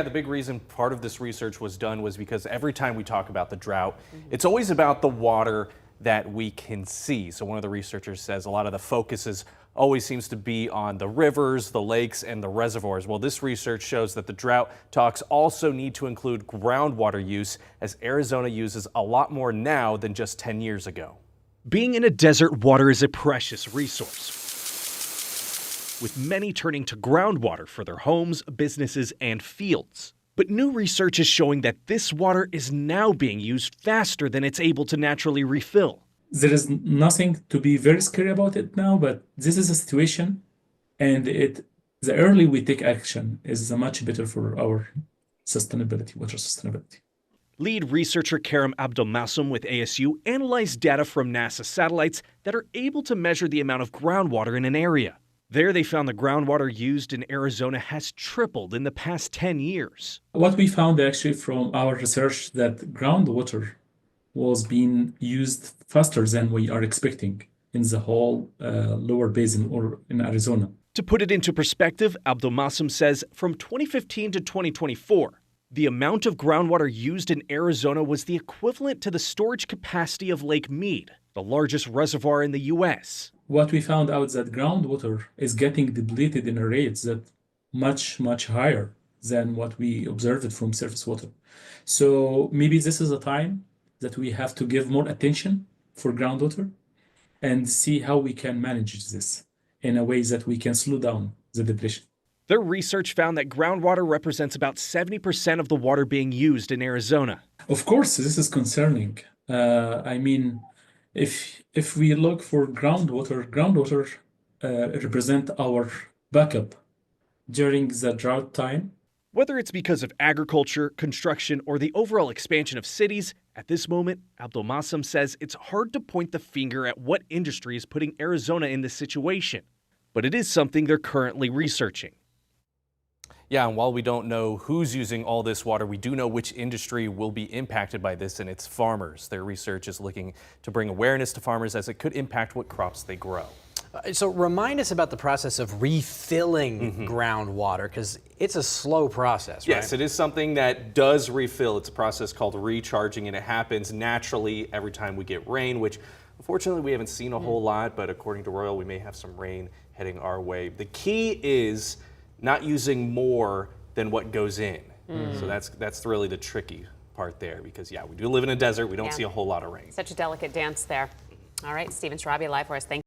The big reason part of this research was done was because every time we talk about the drought, it's always about the water that we can see. So one of the researchers says a lot of the focus always seems to be on the rivers, the lakes, and the reservoirs. Well, this research shows that the drought talks also need to include groundwater use, as Arizona uses a lot more now than just 10 years ago. Being in a desert, water is a precious resource, with many turning to groundwater for their homes, businesses, and fields. But new research is showing that this water is now being used faster than it's able to naturally refill. There is nothing to be very scary about it now, but this is a situation, and the early we take action is much better for our sustainability, water sustainability. Lead researcher Karim Abdelmassum with ASU analyzed data from NASA satellites that are able to measure the amount of groundwater in an area. There they found the groundwater used in Arizona has tripled in the past 10 years. What we found actually from our research that groundwater was being used faster than we are expecting in the whole lower basin or in Arizona. To put it into perspective, Abdelmassum says from 2015 to 2024, the amount of groundwater used in Arizona was the equivalent to the storage capacity of Lake Mead, the largest reservoir in the U.S. What we found out that groundwater is getting depleted in a rate that much higher than what we observed from surface water. So maybe this is a time that we have to give more attention for groundwater and see how we can manage this in a way that we can slow down the depletion. Their research found that groundwater represents about 70% of the water being used in Arizona. Of course, this is concerning. If we look for groundwater represent our backup during the drought time. Whether it's because of agriculture, construction, or the overall expansion of cities, at this moment, Abdelmassum says it's hard to point the finger at what industry is putting Arizona in this situation. But it is something they're currently researching. Yeah, and while we don't know who's using all this water, we do know which industry will be impacted by this, and it's farmers. Their research is looking to bring awareness to farmers as it could impact what crops they grow. So remind us about the process of refilling groundwater, because it's a slow process, right? Yes, it is something that does refill. It's a process called recharging, and it happens naturally every time we get rain, which unfortunately we haven't seen a whole lot, but according to Royal, we may have some rain heading our way. The key is not using more than what goes in. So that's really the tricky part there, because yeah, we do live in a desert. We don't see a whole lot of rain. Such a delicate dance there. All right, Sarabia live for us. Thank you.